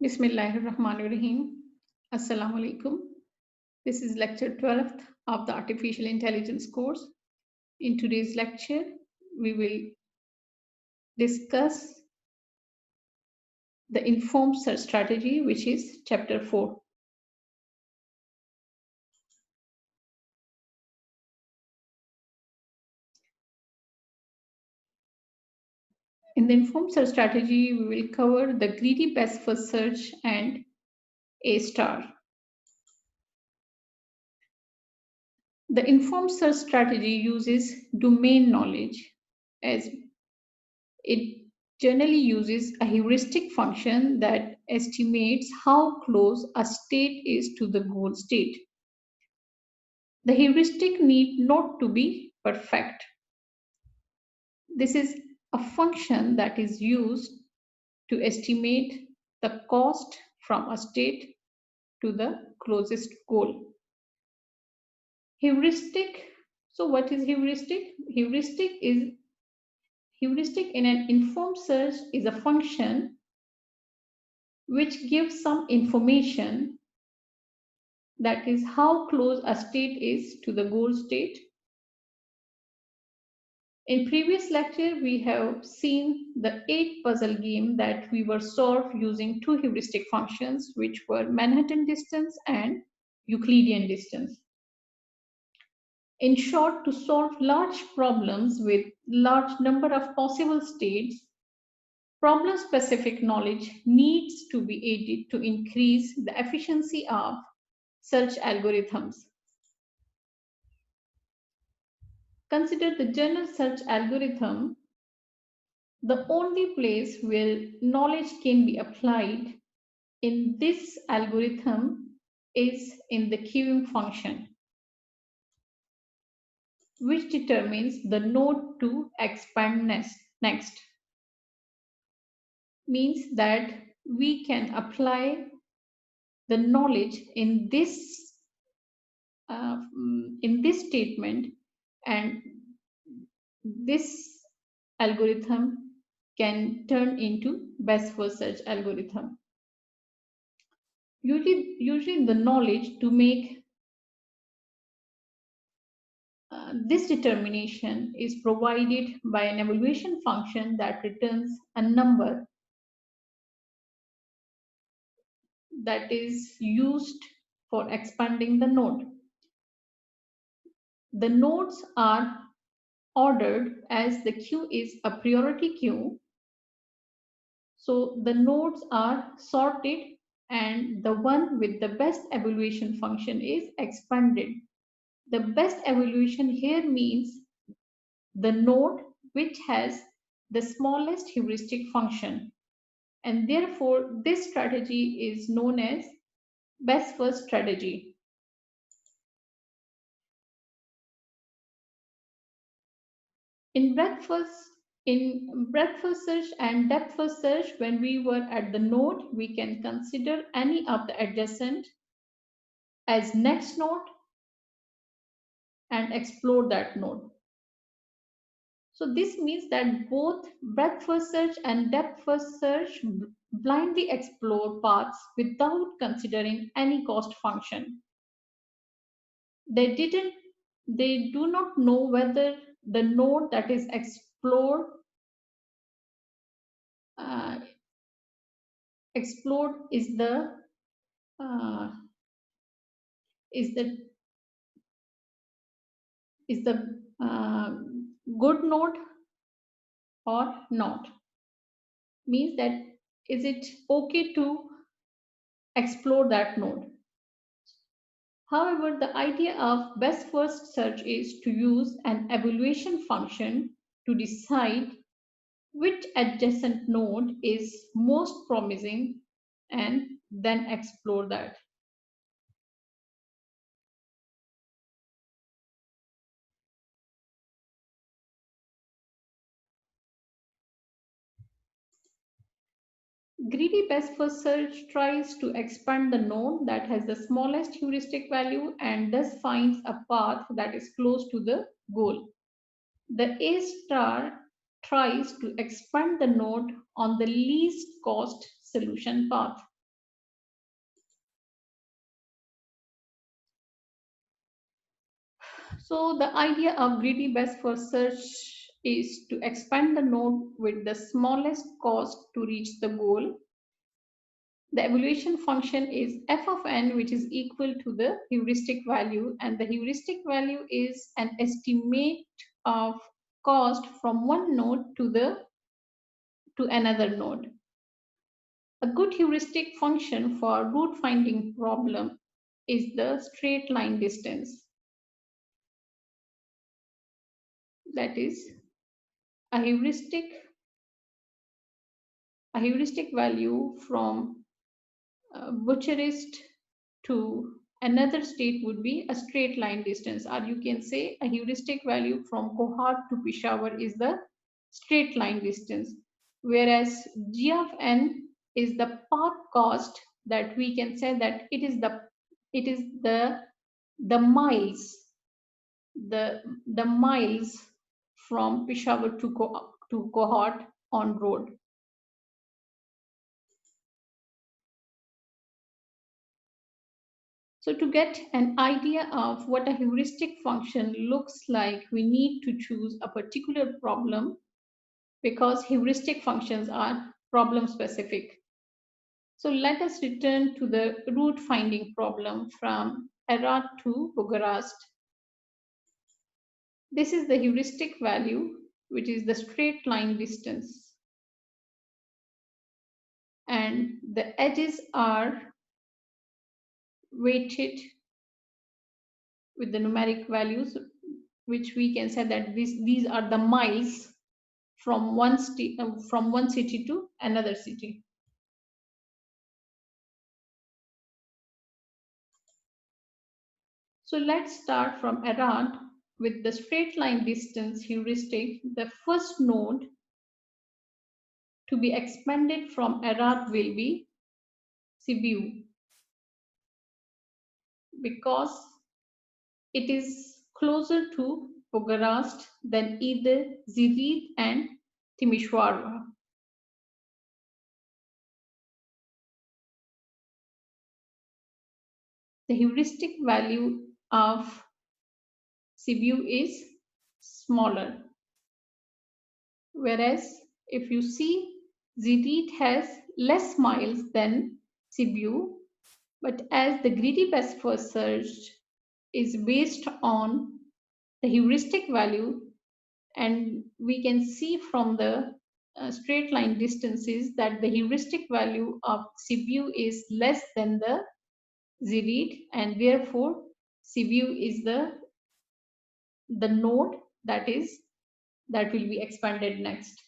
Bismillahirrahmanirrahim. Assalamu alaikum. This is lecture 12th of the Artificial Intelligence course. In today's lecture, we will discuss the informed search strategy, which is chapter 4. In the informed search strategy, we will cover the greedy best first search and A star. The informed search strategy uses domain knowledge as it generally uses a heuristic function that estimates how close a state is to the goal state. The heuristic need not to be perfect. This is a function that is used to estimate the cost from a state to the closest goal. Heuristic. So what is heuristic? Heuristic in an informed search is a function which gives some information, that is how close a state is to the goal state. In previous lecture, we have seen the 8 puzzle game that we were solved using 2 heuristic functions, which were Manhattan distance and Euclidean distance. In short, to solve large problems with large number of possible states, problem-specific knowledge needs to be added to increase the efficiency of search algorithms. Consider the general search algorithm. The only place where knowledge can be applied in this algorithm is in the queuing function, which determines the node to expand next. Means that we can apply the knowledge in this statement, and this algorithm can turn into best first search algorithm. Usually the knowledge to make this determination is provided by an evaluation function that returns a number that is used for expanding the node. The nodes are ordered as the queue is a priority queue. So the nodes are sorted and the one with the best evaluation function is expanded. The best evaluation here means the node which has the smallest heuristic function, and therefore this strategy is known as best first strategy. In breadth first search and depth first search, when we were at the node, we can consider any of the adjacent as next node and explore that node. So this means that both breadth first search and depth first search blindly explore paths without considering any cost function. They do not know whether the node that is explored is the good node or not. Means that is it okay to explore that node. However, the idea of best first search is to use an evaluation function to decide which adjacent node is most promising and then explore that. Greedy best first search tries to expand the node that has the smallest heuristic value and thus finds a path that is close to the goal. The A star tries to expand the node on the least cost solution path. So the idea of greedy best first search is to expand the node with the smallest cost to reach the goal. The evaluation function is f of n, which is equal to the heuristic value, and the heuristic value is an estimate of cost from one node to another node. A good heuristic function for root finding problem is the straight line distance. That is a heuristic value from Bucharest to another state would be a straight line distance, or you can say a heuristic value from Kohat to Peshawar is the straight line distance, whereas g of n is the path cost, that we can say that it is the miles, the miles from Peshawar to Kohat on road. So to get an idea of what a heuristic function looks like, we need to choose a particular problem, because heuristic functions are problem specific. So let us return to the route finding problem from Arad to Bugarast. This is the heuristic value, which is the straight line distance. And the edges are weighted with the numeric values, which we can say that these are the miles from one city to another city. So let's start from Arad with the straight line distance heuristic. The first node to be expanded from Arad will be Sibiu, because it is closer to Bugarast than either Zirid and Timișoara. The heuristic value of Sibiu is smaller, whereas if you see, Zirid has less miles than Sibiu, but as the greedy best first search is based on the heuristic value, and we can see from the straight line distances that the heuristic value of Sibiu is less than the Zirid, and therefore Sibiu is the node that will be expanded next.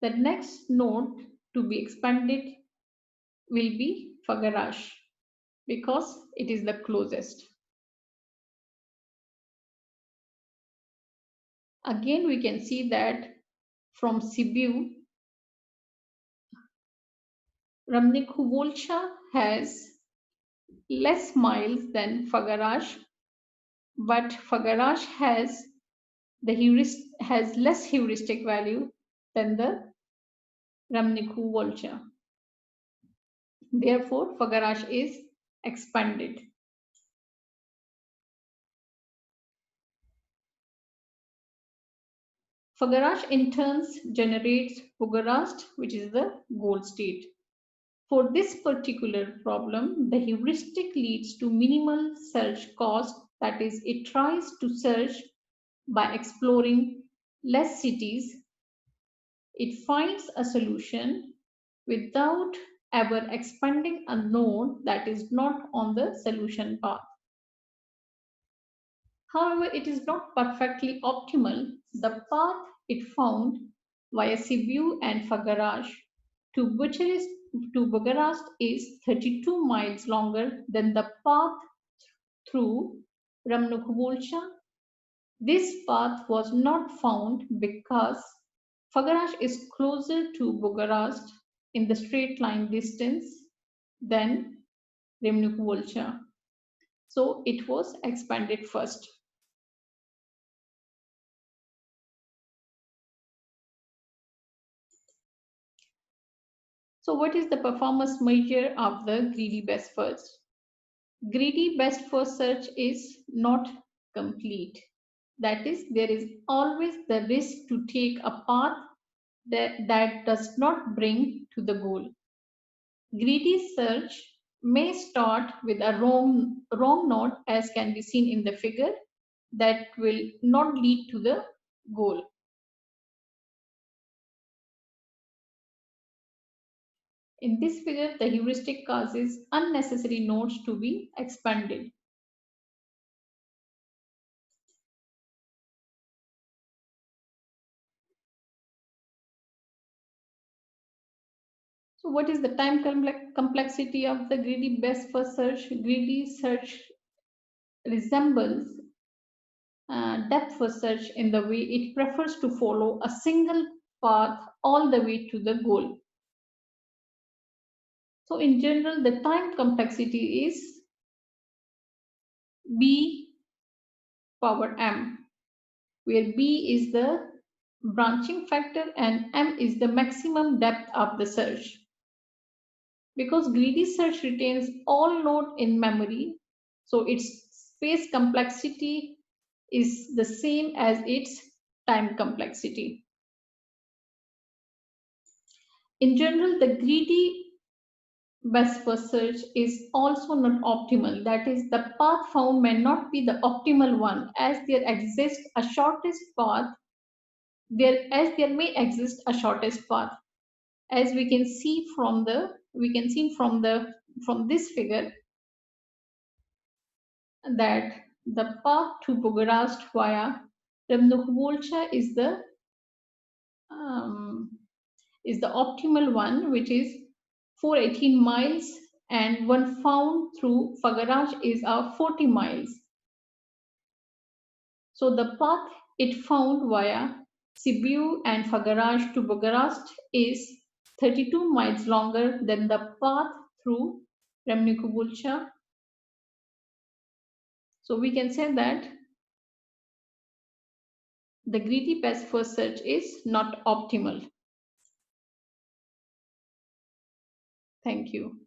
The next node to be expanded will be Fagarash, because it is the closest. Again, we can see that from Sibiu, Ramnik-Huvolcha has less miles than Fagarash, but Fagarash has less heuristic value than the Ramnik-Huvolcha. Therefore, Fagarash is expanded. Fagarash in turn generates Bugarast, which is the goal state. For this particular problem, the heuristic leads to minimal search cost, that is, it tries to search by exploring less cities. It finds a solution without ever expanding a node that is not on the solution path. However, it is not perfectly optimal. The path it found via Sibiu and Fagarash to Bucharest is 32 miles longer than the path through Ramnukhvolcha. This path was not found because Fagarash is closer to Bucharest in the straight line distance than Ramnukhvolcha. So it was expanded first. So what is the performance measure of the greedy best first? Greedy best first search is not complete. That is, there is always the risk to take a path that does not bring to the goal. Greedy search may start with a wrong node, as can be seen in the figure, that will not lead to the goal. In this figure, the heuristic causes unnecessary nodes to be expanded. So what is the time complexity of the greedy best first search? Greedy search resembles depth first search in the way it prefers to follow a single path all the way to the goal. So in general, the time complexity is B power M, where B is the branching factor and M is the maximum depth of the search. Because greedy search retains all nodes in memory, so its space complexity is the same as its time complexity. In general, the greedy best first search is also not optimal. That is, the path found may not be the optimal one, as there exists a shortest path. There may exist a shortest path, as we can see from this figure, that the path to Bugarast via Remnukhvolcha um, is the optimal one, which is 418 miles, and one found through Fagaraj is 40 miles. So the path it found via Sibiu and Fagaraj to Bugarast is 32 miles longer than the path through Remnukhvolcha. So we can say that the greedy best first search is not optimal. Thank you.